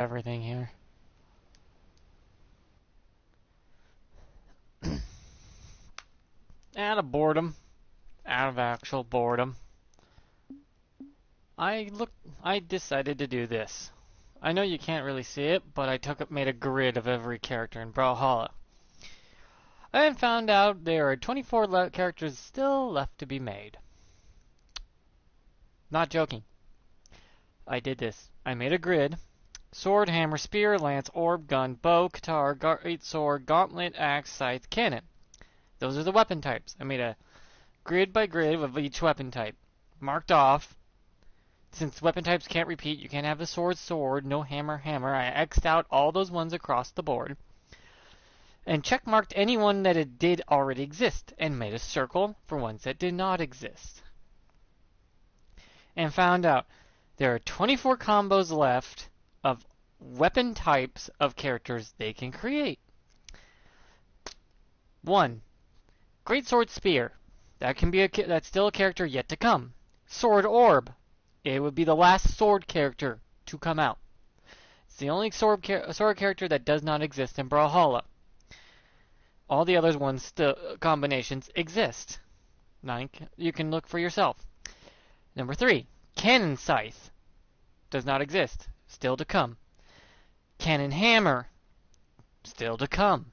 everything here. Out of boredom, out of actual boredom, I decided to do this. I know you can't really see it, but made a grid of every character in Brawlhalla. And found out there are 24 characters still left to be made. Not joking. I did this. I made a grid. Sword, hammer, spear, lance, orb, gun, bow, guitar, great sword, gauntlet, axe, scythe, cannon. Those are the weapon types. I made a grid by grid of each weapon type. Marked off. Since weapon types can't repeat, you can't have a sword, no hammer. I X'd out all those ones across the board. And checkmarked any one that it did already exist, and made a circle for ones that did not exist. And found out there are 24 combos left of weapon types of characters they can create. 1. Greatsword Spear. That's still a character yet to come. Sword Orb. It would be the last sword character to come out. It's the only sword character that does not exist in Brawlhalla. All the other combinations exist. You can look for yourself. Number 3. Cannon Scythe. Does not exist. Still to come. Cannon Hammer. Still to come.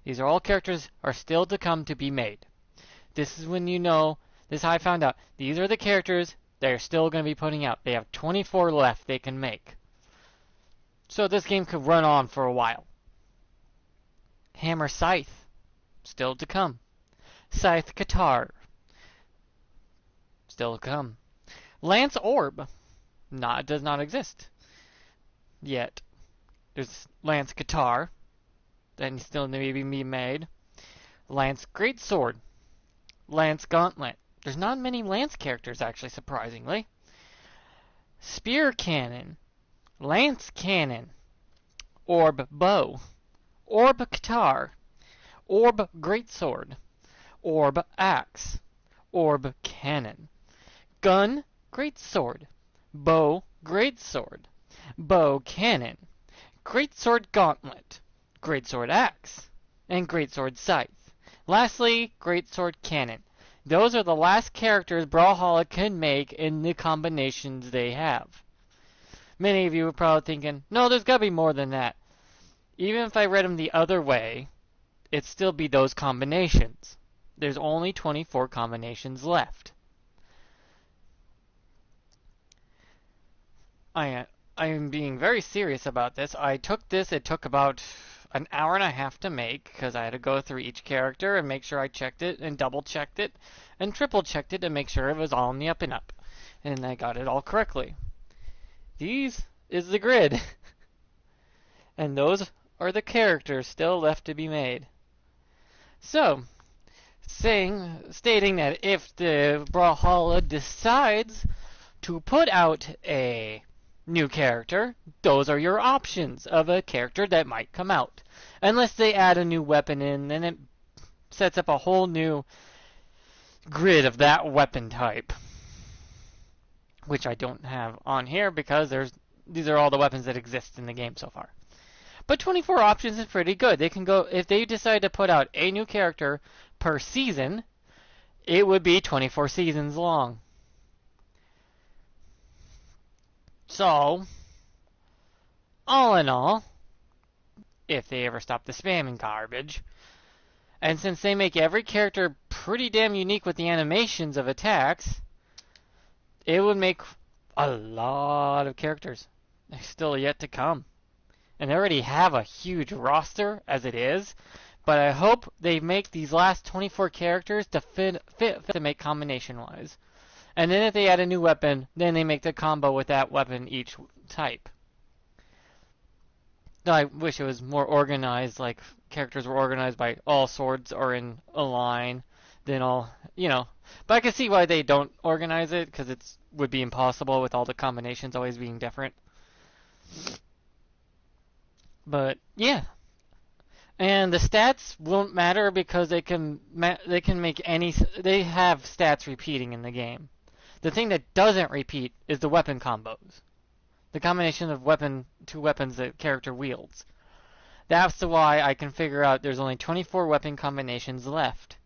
These are all characters are still to come to be made. This is when you know, this I found out. These are the characters they're still going to be putting out. They have 24 left they can make. So this game could run on for a while. Hammer Scythe. Still to come. Scythe Guitar. Still to come. Lance Orb. Does not exist yet. There's Lance Guitar. That still need to be made. Lance Greatsword. Lance Gauntlet. There's not many Lance characters, actually, surprisingly. Spear Cannon. Lance Cannon. Orb Bow. Orb Guitar. Orb Greatsword. Orb Axe. Orb Cannon. Gun Greatsword. Bow Greatsword. Bow Cannon. Greatsword Gauntlet. Greatsword Axe. And Greatsword Scythe. Lastly, Greatsword Cannon. Those are the last characters Brawlhalla can make in the combinations they have. Many of you are probably thinking, no, there's got to be more than that. Even if I read them the other way, it'd still be those combinations. There's only 24 combinations left. I am being very serious about this. It took about an hour and a half to make because I had to go through each character and make sure I checked it and double checked it and triple checked it to make sure it was all on the up and up. And I got it all correctly. These is the grid. And those are the characters still left to be made. So, stating that if the Brawlhalla decides to put out a new character, those are your options of a character that might come out. Unless they add a new weapon in, then it sets up a whole new grid of that weapon type. Which I don't have on here because these are all the weapons that exist in the game so far. But 24 options is pretty good. They can go, if they decide to put out a new character per season, it would be 24 seasons long. So, all in all, if they ever stop the spamming garbage, and since they make every character pretty damn unique with the animations of attacks, it would make a lot of characters. They're still yet to come. And they already have a huge roster as it is, but I hope they make these last 24 characters to fit to make combination-wise. And then if they add a new weapon, then they make the combo with that weapon each type. I wish it was more organized, like characters were organized by all swords are in a line, then all, But I can see why they don't organize it, because it would be impossible with all the combinations always being different. But, yeah. And the stats won't matter because they can make they have stats repeating in the game. The thing that doesn't repeat is the weapon combos. The combination of two weapons the character wields. That's why I can figure out there's only 24 weapon combinations left.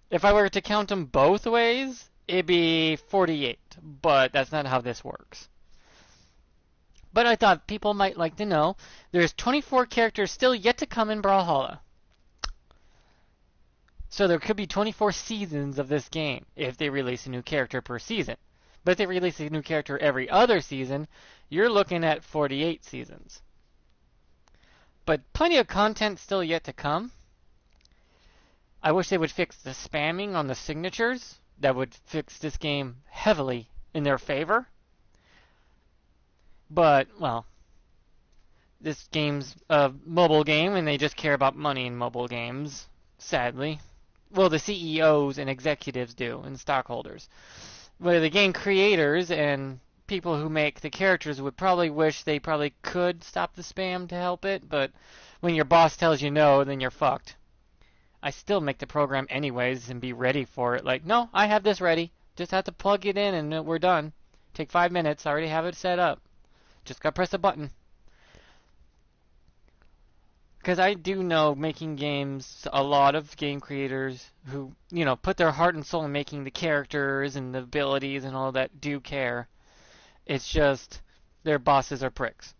If I were to count them both ways, it'd be 48, but that's not how this works. But I thought people might like to know there's 24 characters still yet to come in Brawlhalla. So there could be 24 seasons of this game if they release a new character per season. But if they release a new character every other season, you're looking at 48 seasons. But plenty of content still yet to come. I wish they would fix the spamming on the signatures. That would fix this game heavily in their favor. But, well, this game's a mobile game and they just care about money in mobile games, sadly. Well, the CEOs and executives do, and stockholders. But the game creators and people who make the characters would probably wish they probably could stop the spam to help it, but when your boss tells you no, then you're fucked. I still make the program anyways and be ready for it. Like, no, I have this ready. Just have to plug it in and we're done. Take 5 minutes. I already have it set up. Just gotta press a button. Because I do know making games, a lot of game creators who, put their heart and soul in making the characters and the abilities and all that do care. It's just their bosses are pricks.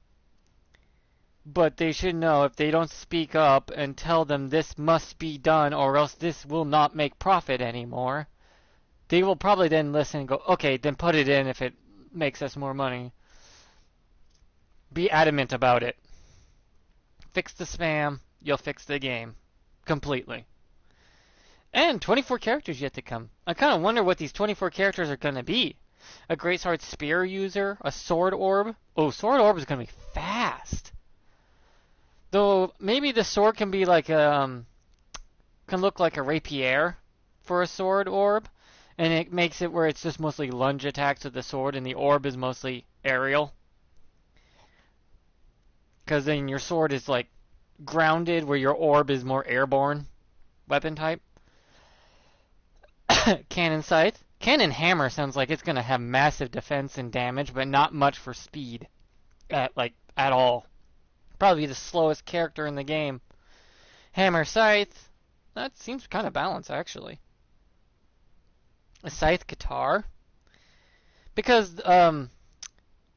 But they should know if they don't speak up and tell them this must be done or else this will not make profit anymore, they will probably then listen and go, okay, then put it in if it makes us more money. Be adamant about it. Fix the spam, you'll fix the game. Completely. And 24 characters yet to come. I kind of wonder what these 24 characters are going to be. A Great Sword Spear user, a Sword Orb. Oh, Sword Orb is going to be fast. Though maybe the sword can be like can look like a rapier for a sword orb, and it makes it where it's just mostly lunge attacks with the sword, and the orb is mostly aerial. Because then your sword is like grounded, where your orb is more airborne weapon type. Cannon Scythe. Cannon Hammer sounds like it's going to have massive defense and damage, but not much for speed at all. Probably the slowest character in the game. Hammer Scythe. That seems kind of balanced, actually. A Scythe Guitar. Because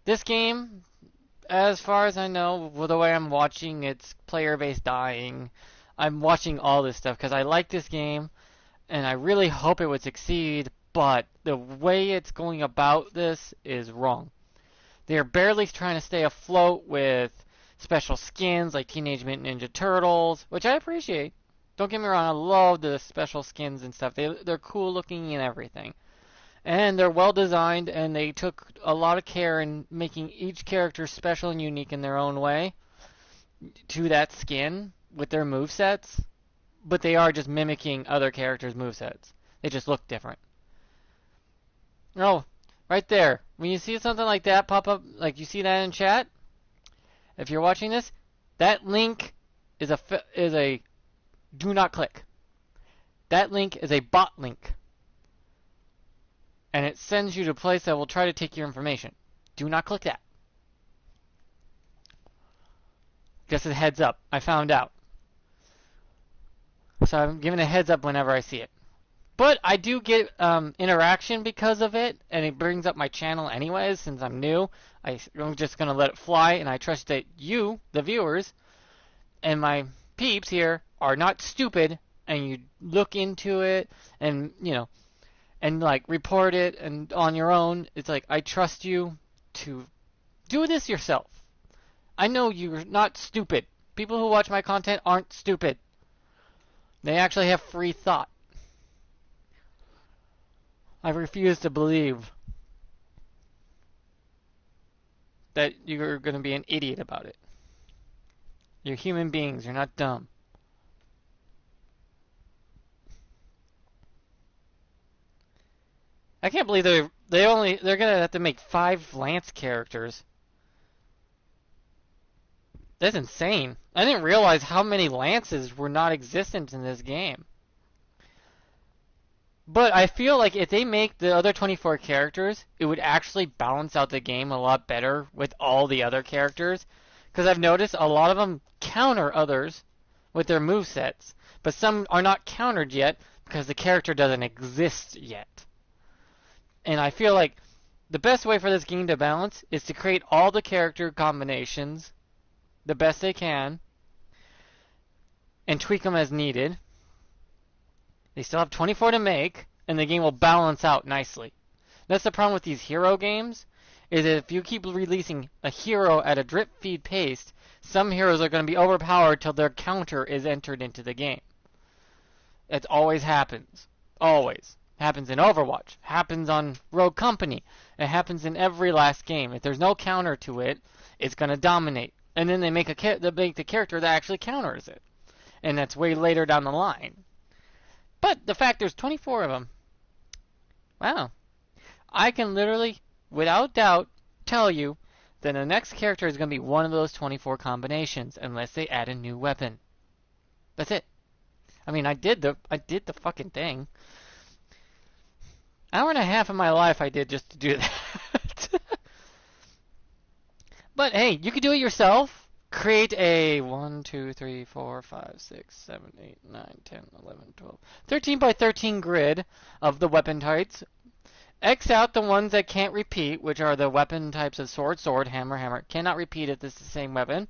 this game, as far as I know, the way I'm watching its player base dying, I'm watching all this stuff because I like this game, and I really hope it would succeed, but the way it's going about this is wrong. They're barely trying to stay afloat with special skins like Teenage Mutant Ninja Turtles, which I appreciate. Don't get me wrong, I love the special skins and stuff. They're cool looking and everything. And they're well designed, and they took a lot of care in making each character special and unique in their own way to that skin with their movesets. But they are just mimicking other characters' movesets. They just look different. Oh, right there. When you see something like that pop up, like you see that in chat, if you're watching this, that link is a do not click. That link is a bot link. And it sends you to a place that will try to take your information. Do not click that. Just a heads up. I found out. So I'm giving a heads up whenever I see it. But I do get interaction because of it, and it brings up my channel anyways, since I'm new. I'm just going to let it fly, and I trust that you, the viewers, and my peeps here are not stupid, and you look into it, and, and report it, and on your own. It's like, I trust you to do this yourself. I know you're not stupid. People who watch my content aren't stupid. They actually have free thought. I refuse to believe that you're going to be an idiot about it. You're human beings. You're not dumb. I can't believe they're going to have to make 5 Lance characters. That's insane. I didn't realize how many Lances were not existent in this game. But I feel like if they make the other 24 characters, it would actually balance out the game a lot better with all the other characters. Because I've noticed a lot of them counter others with their movesets, but some are not countered yet because the character doesn't exist yet. And I feel like the best way for this game to balance is to create all the character combinations the best they can and tweak them as needed. They still have 24 to make, and the game will balance out nicely. That's the problem with these hero games, is that if you keep releasing a hero at a drip feed pace, some heroes are going to be overpowered till their counter is entered into the game. It always happens. Always. Happens in Overwatch. Happens on Rogue Company. It happens in every last game. If there's no counter to it, it's going to dominate. And then they make the character that actually counters it. And that's way later down the line. But the fact there's 24 of them, wow. I can literally, without doubt, tell you that the next character is going to be one of those 24 combinations, unless they add a new weapon. That's it. I mean, I did the fucking thing. Hour and a half of my life I did just to do that. But hey, you can do it yourself. Create a 1, 2, 3, 4, 5, 6, 7, 8, 9, 10, 11, 12, 13 by 13 grid of the weapon types. X out the ones that can't repeat, which are the weapon types of sword, sword, hammer, hammer. Cannot repeat if this is the same weapon.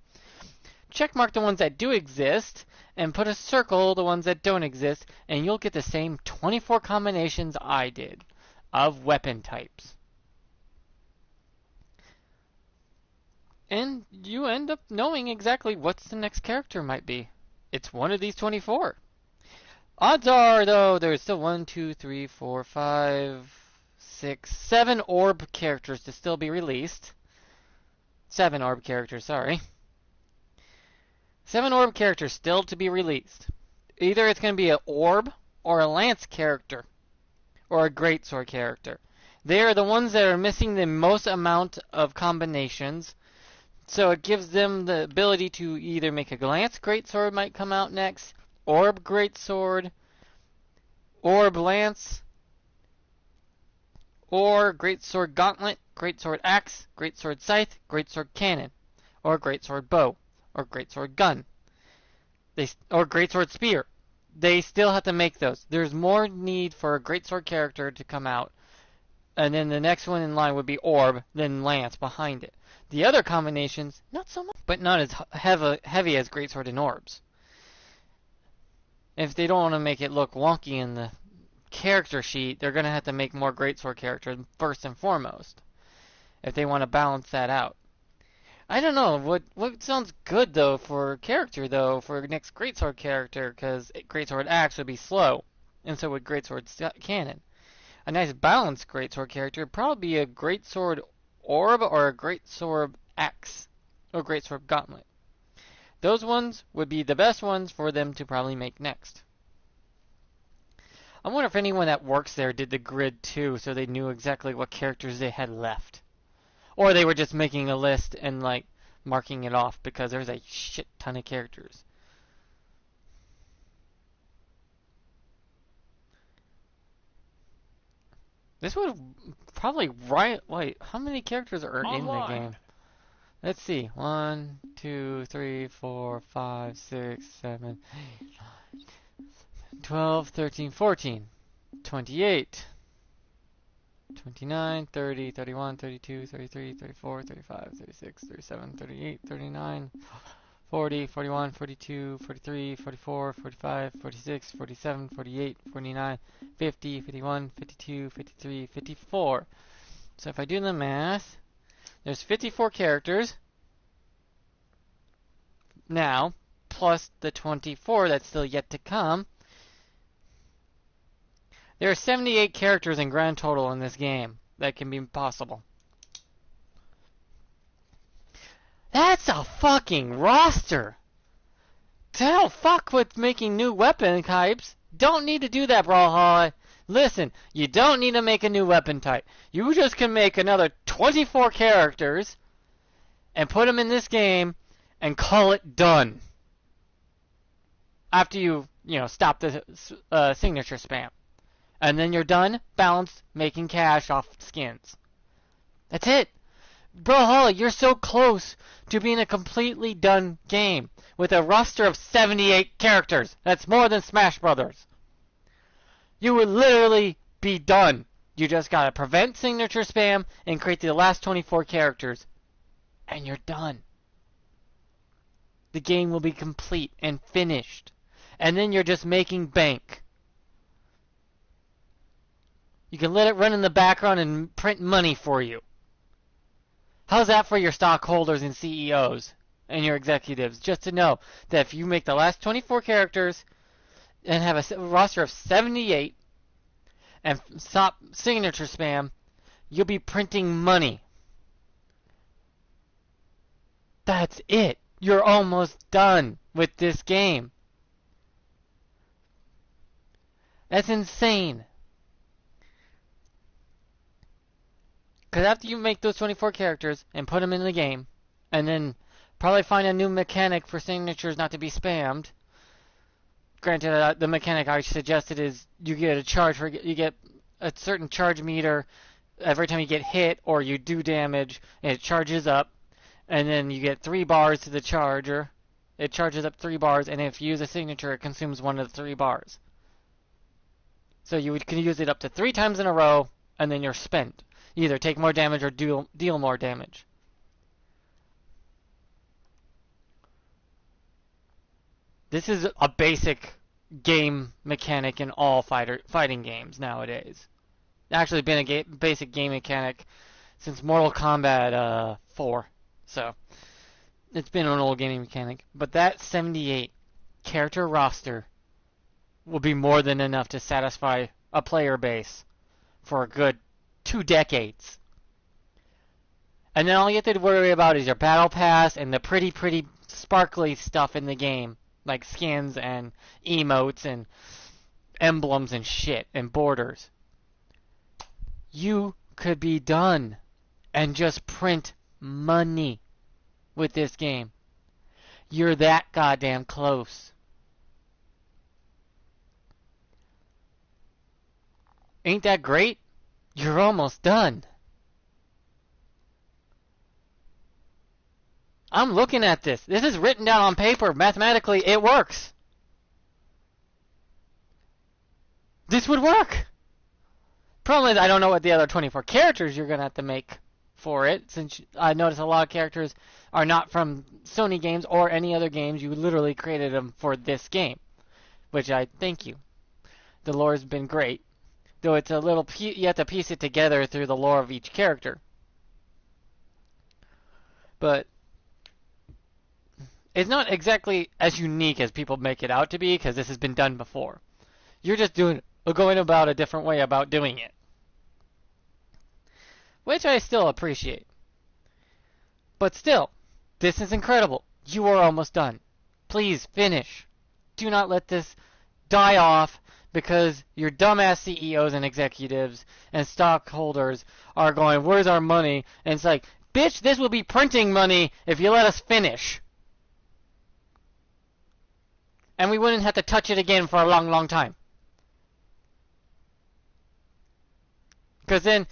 Check mark the ones that do exist, and put a circle the ones that don't exist, and you'll get the same 24 combinations I did of weapon types. And you end up knowing exactly what the next character might be. It's one of these 24. Odds are, though, there's still 1, 2, 3, 4, 5, 6, 7 orb characters to still be released. 7 orb characters, sorry. 7 orb characters still to be released. Either it's going to be an orb or a lance character or a greatsword character. They are the ones that are missing the most amount of combinations. So it gives them the ability to either make a lance greatsword might come out next, orb greatsword, orb lance, or greatsword gauntlet, greatsword axe, greatsword scythe, greatsword cannon, or greatsword bow, or greatsword gun, or greatsword spear. They still have to make those. There's more need for a greatsword character to come out, and then the next one in line would be orb, then lance behind it. The other combinations, not so much, but not as heavy as greatsword and orbs. If they don't want to make it look wonky in the character sheet, they're going to have to make more greatsword characters first and foremost, if they want to balance that out. I don't know, what sounds good though for character though, for next greatsword character, because greatsword axe would be slow, and so would greatsword cannon. A nice balanced greatsword character would probably be a greatsword orb or a greatsword axe or greatsword gauntlet. Those ones would be the best ones for them to probably make next. I wonder if anyone that works there did the grid too, so they knew exactly what characters they had left. Or they were just making a list and like marking it off because there's a shit ton of characters. This would probably wait, how many characters are in the game? Let's see. 1, 2, 3, 4, 5, 6, 7, 8, 9, 12, 13, 14, 28, 29, 30, 31, 32, 33, 34, 35, 36, 37, 38, 39, 40, 41, 42, 43, 44, 45, 46, 47, 48, 49, 50, 51, 52, 53, 54. So if I do the math, there's 54 characters now, plus the 24 that's still yet to come. There are 78 characters in grand total in this game that can be possible. That's a fucking roster! To hell fuck with making new weapon types. Don't need to do that, Brawlhalla. Listen, you don't need to make a new weapon type. You just can make another 24 characters and put them in this game and call it done. After you stop the signature spam. And then you're done, balanced, making cash off skins. That's it. Brawlhalla, you're so close to being a completely done game with a roster of 78 characters. That's more than Smash Brothers. You would literally be done. You just gotta prevent signature spam and create the last 24 characters. And you're done. The game will be complete and finished. And then you're just making bank. You can let it run in the background and print money for you. How's that for your stockholders and CEOs and your executives? Just to know that if you make the last 24 characters and have a roster of 78 and stop signature spam, you'll be printing money. That's it. You're almost done with this game. That's insane. Because after you make those 24 characters and put them in the game, and then probably find a new mechanic for signatures not to be spammed. Granted, the mechanic I suggested is you get a charge for you get a certain charge meter every time you get hit or you do damage, and it charges up, and then you get 3 bars to the charger. It charges up 3 bars, and if you use a signature, it consumes 1 of the 3 bars. So you can use it up to 3 times in a row, and then you're spent. Either take more damage or deal more damage. This is a basic game mechanic in all fighting games nowadays. Actually been a basic game mechanic since Mortal Kombat 4. So, it's been an old gaming mechanic. But that 78 character roster will be more than enough to satisfy a player base for a good 2 decades. And then all you have to worry about is your battle pass and the pretty sparkly stuff in the game, like skins and emotes and emblems and shit and borders. You could be done and just print money with this game. You're that goddamn close. Ain't that great? You're almost done. I'm looking at this. This is written down on paper. Mathematically, it works. This would work. Problem is, I don't know what the other 24 characters you're going to have to make for it, since I notice a lot of characters are not from Sony games or any other games. You literally created them for this game, which I thank you. The lore has been great. Though it's a little, you have to piece it together through the lore of each character. But it's not exactly as unique as people make it out to be, because this has been done before. You're just going about a different way about doing it, which I still appreciate. But still, this is incredible. You are almost done. Please finish. Do not let this die off because your dumbass CEOs and executives and stockholders are going, where's our money? And it's like, bitch, this will be printing money if you let us finish. And we wouldn't have to touch it again for a long time. Because then,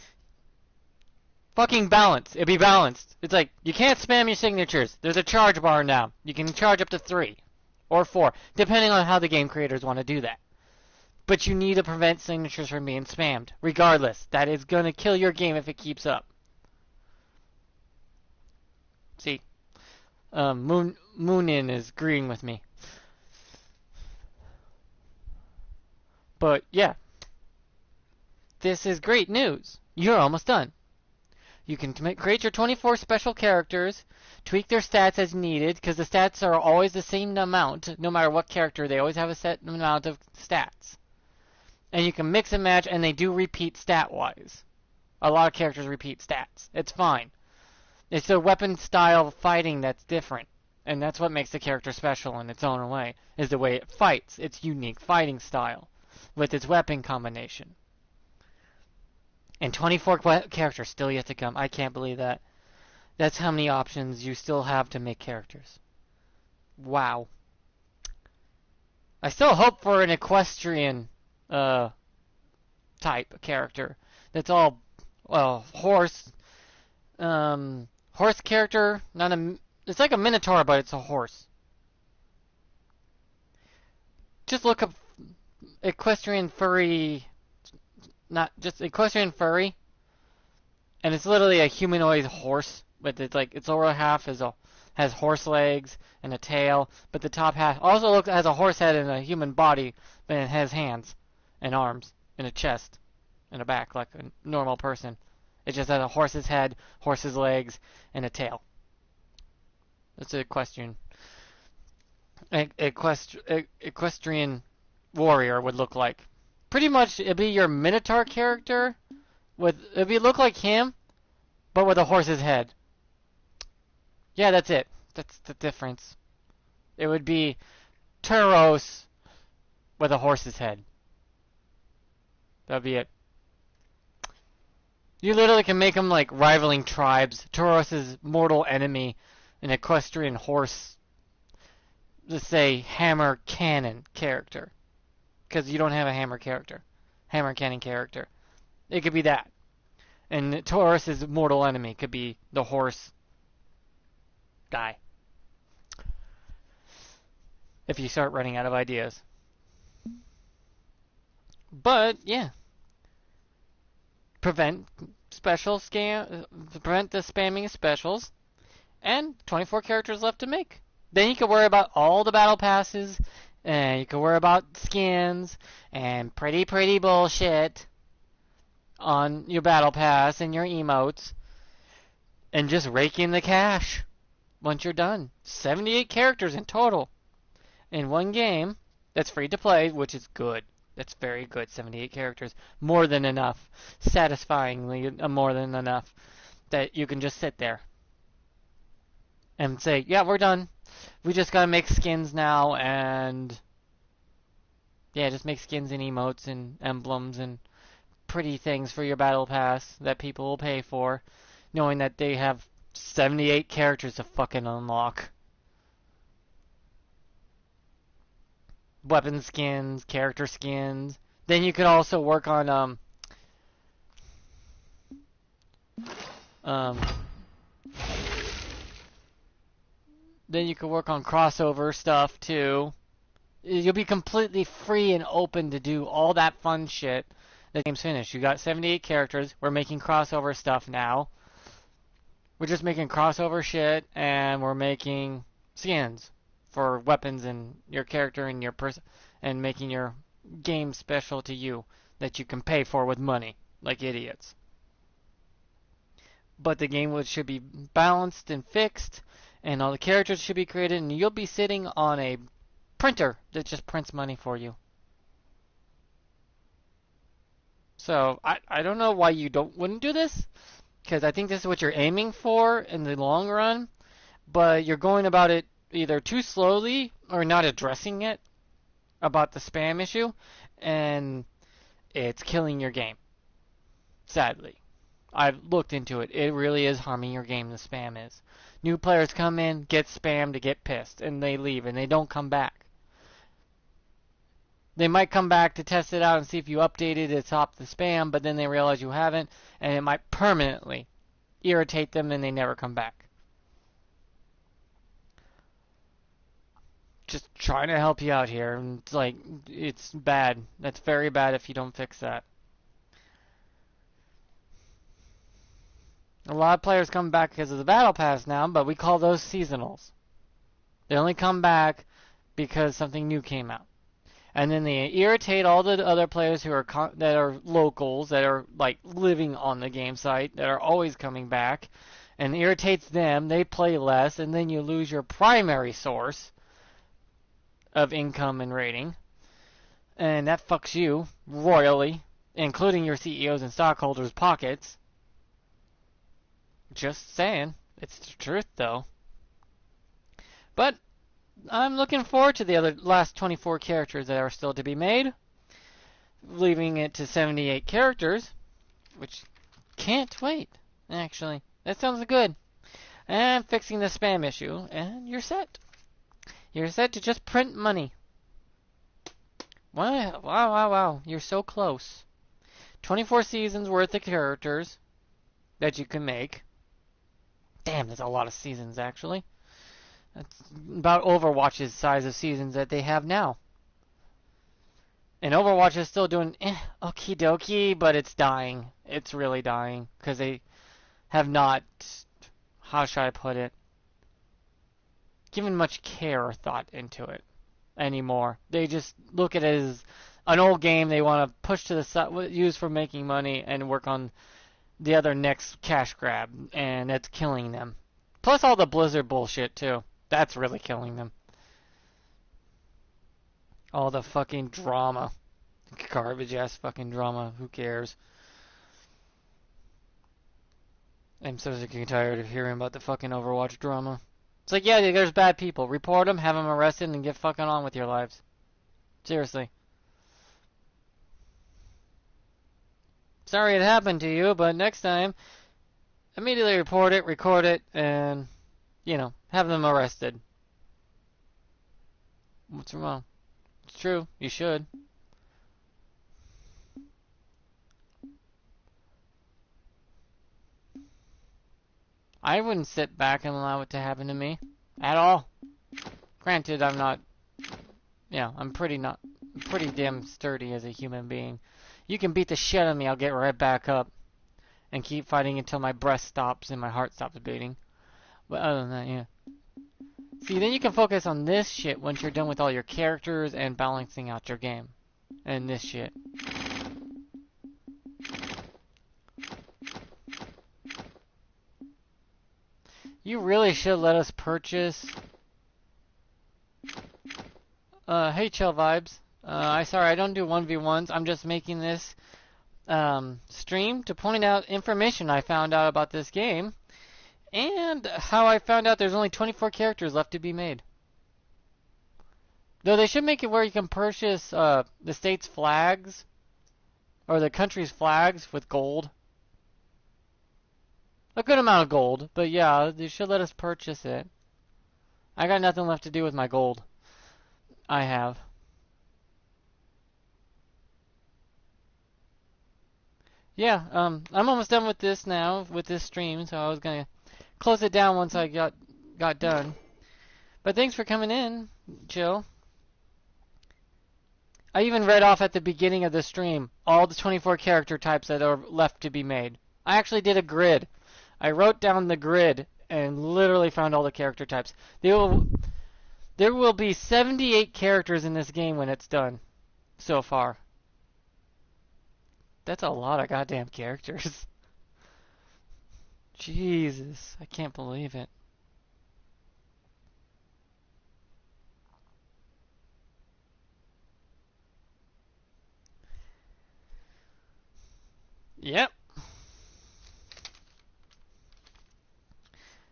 fucking balance. It'd be balanced. It's like, you can't spam your signatures. There's a charge bar now. You can charge up to 3 or 4, depending on how the game creators want to do that. But you need to prevent signatures from being spammed. Regardless, that is going to kill your game if it keeps up. See? Moonin is agreeing with me. But, yeah. This is great news. You're almost done. You can create your 24 special characters, tweak their stats as needed, because the stats are always the same amount, no matter what character. They always have a set amount of stats. And you can mix and match, and they do repeat stat-wise. A lot of characters repeat stats. It's fine. It's the weapon style fighting that's different. And that's what makes the character special in its own way, is the way it fights. Its unique fighting style with its weapon combination. And 24 characters still yet to come. I can't believe that. That's how many options you still have to make characters. Wow. I still hope for an equestrian type character. That's all, well, horse. Horse character, not a. It's like a minotaur, but it's a horse. Just look up equestrian furry, not just equestrian furry, and it's literally a humanoid horse, but it's like its lower half has horse legs and a tail, but the top half also has a horse head and a human body, but it has hands and arms and a chest and a back like a normal person. It just has a horse's head, horse's legs, and a tail. That's an equestrian warrior would look like. Pretty much, it'd be your minotaur character. It'd look like him, but with a horse's head. Yeah, that's it. That's the difference. It would be Tauros with a horse's head. That'd be it. You literally can make them like rivaling tribes. Tauros' mortal enemy, an equestrian horse, let's say hammer cannon character. Because you don't have a hammer cannon character. It could be that. And Tauros' mortal enemy could be the horse guy. If you start running out of ideas. But, yeah. Prevent the spamming of specials, and 24 characters left to make. Then you can worry about all the battle passes, and you can worry about skins, and pretty bullshit on your battle pass and your emotes, and just rake in the cash once you're done. 78 characters in total in one game that's free to play, which is good. That's very good. 78 characters. More than enough. Satisfyingly more than enough. That you can just sit there and say, yeah, we're done. We just gotta make skins now, and yeah, just make skins and emotes and emblems and pretty things for your battle pass that people will pay for, knowing that they have 78 characters to fucking unlock. Weapon skins, character skins. Then you could also work on then you could work on crossover stuff too. You'll be completely free and open to do all that fun shit. The game's finished. You got 78 characters. We're making crossover stuff now. We're just making crossover shit, and we're making skins for weapons and your character and your person, and making your game special to you that you can pay for with money like idiots. But the game should be balanced and fixed, and all the characters should be created, and you'll be sitting on a printer that just prints money for you. So I don't know why you wouldn't do this, because I think this is what you're aiming for in the long run, but you're going about it either too slowly or not addressing it about the spam issue, and it's killing your game. Sadly. I've looked into it. It really is harming your game, the spam is. New players come in, get spammed, to get pissed, and they leave, and they don't come back. They might come back to test it out and see if you updated to stop the spam, but then they realize you haven't, and it might permanently irritate them, and they never come back. Just trying to help you out here. And it's like, it's bad. That's very bad if you don't fix that. A lot of players come back because of the battle pass now, but we call those seasonals. They only come back because something new came out. And then they irritate all the other players who are that are locals, that are like living on the game site, that are always coming back, and irritates them. They play less, and then you lose your primary source of income and rating, and that fucks you royally, including your CEOs and stockholders' pockets. Just saying. It's the truth, though. But I'm looking forward to the last 24 characters that are still to be made, leaving it to 78 characters, which can't wait, actually. That sounds good. And fixing the spam issue, and you're set. You're set to just print money. Wow. You're so close. 24 seasons worth of characters that you can make. Damn, that's a lot of seasons, actually. That's about Overwatch's size of seasons that they have now. And Overwatch is still doing okie dokie, but it's dying. It's really dying. Because they have not, how should I put it, given much care or thought into it anymore. They just look at it as an old game they want to push to the side, use for making money, and work on the other next cash grab. And it's killing them. Plus all the Blizzard bullshit, too. That's really killing them. All the fucking drama. Garbage ass fucking drama. Who cares? I'm so sick and tired of hearing about the fucking Overwatch drama. It's like, yeah, there's bad people. Report them, have them arrested, and get fucking on with your lives. Seriously. Sorry it happened to you, but next time, immediately report it, record it, and, you know, have them arrested. What's wrong? It's true. You should. I wouldn't sit back and allow it to happen to me. At all. Granted, I'm not... Yeah, I'm pretty damn sturdy as a human being. You can beat the shit out of me, I'll get right back up. And keep fighting until my breath stops and my heart stops beating. But other than that, yeah. See, then you can focus on this shit once you're done with all your characters and balancing out your game. And this shit. You really should let us purchase... hey, Chill Vibes. Sorry, I don't do 1v1s. I'm just making this stream to point out information I found out about this game. And how I found out there's only 24 characters left to be made. Though they should make it where you can purchase the state's flags. Or the country's flags with gold. A good amount of gold. But yeah, they should let us purchase it. I got nothing left to do with my gold. I have. Yeah, I'm almost done with this now, with this stream, so I was gonna close it down once I got done. But thanks for coming in, Chill. I even read off at the beginning of the stream all the 24 character types that are left to be made. I actually did a grid. I wrote down the grid and literally found all the character types. There will be 78 characters in this game when it's done so far. That's a lot of goddamn characters. Jesus, I can't believe it. Yep.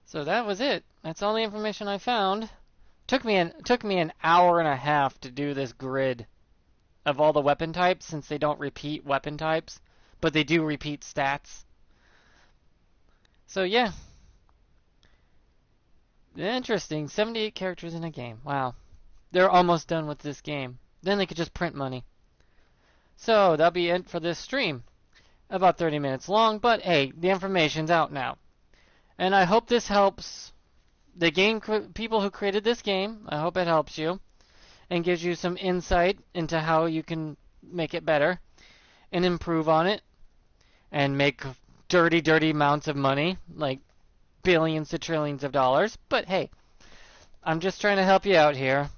So that was it. That's all the information I found. Took me an hour and a half to do this grid of all the weapon types, since they don't repeat weapon types, but they do repeat stats. So yeah. Interesting. 78 characters in a game. Wow. They're almost done with this game. Then they could just print money. So that'll be it for this stream. About 30 minutes long, but hey, the information's out now. And I hope this helps the game people who created this game. I hope it helps you and gives you some insight into how you can make it better and improve on it and make dirty, dirty amounts of money, like billions to trillions of dollars. But hey, I'm just trying to help you out here.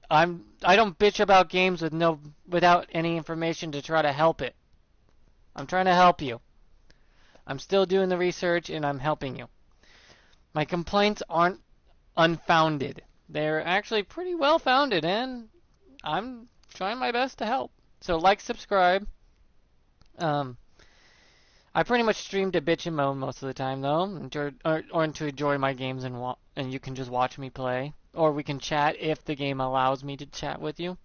I don't bitch about games without any information to try to help it. I'm trying to help you. I'm still doing the research and I'm helping you. My complaints aren't unfounded. They're actually pretty well founded, and I'm trying my best to help. So like, subscribe. I pretty much stream to bitch and moan most of the time, though, or to enjoy my games, and you can just watch me play, or we can chat if the game allows me to chat with you.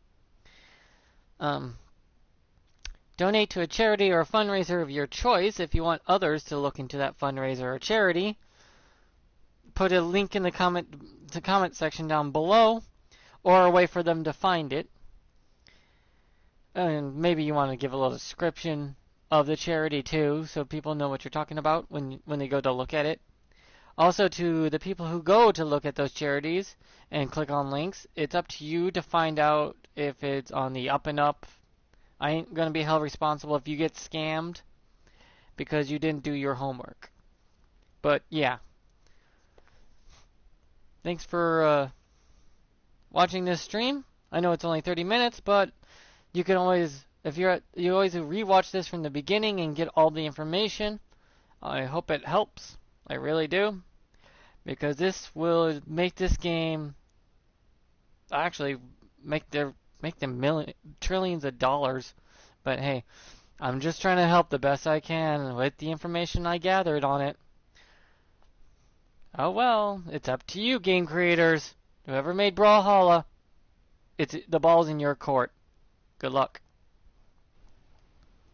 Donate to a charity or a fundraiser of your choice if you want others to look into that fundraiser or charity. Put a link in the comment section down below, or a way for them to find it. And maybe you want to give a little description of the charity too, so people know what you're talking about when they go to look at it. Also, to the people who go to look at those charities and click on links, it's up to you to find out if it's on the up and up. I ain't gonna be held responsible if you get scammed because you didn't do your homework. But yeah, thanks for watching this stream. I know it's only 30 minutes, but you can always, if you always rewatch this from the beginning and get all the information. I hope it helps. I really do. Because this will make this game actually make them trillions of dollars. But hey, I'm just trying to help the best I can with the information I gathered on it. Oh well, it's up to you, game creators. Whoever made Brawlhalla, the ball's in your court. Good luck.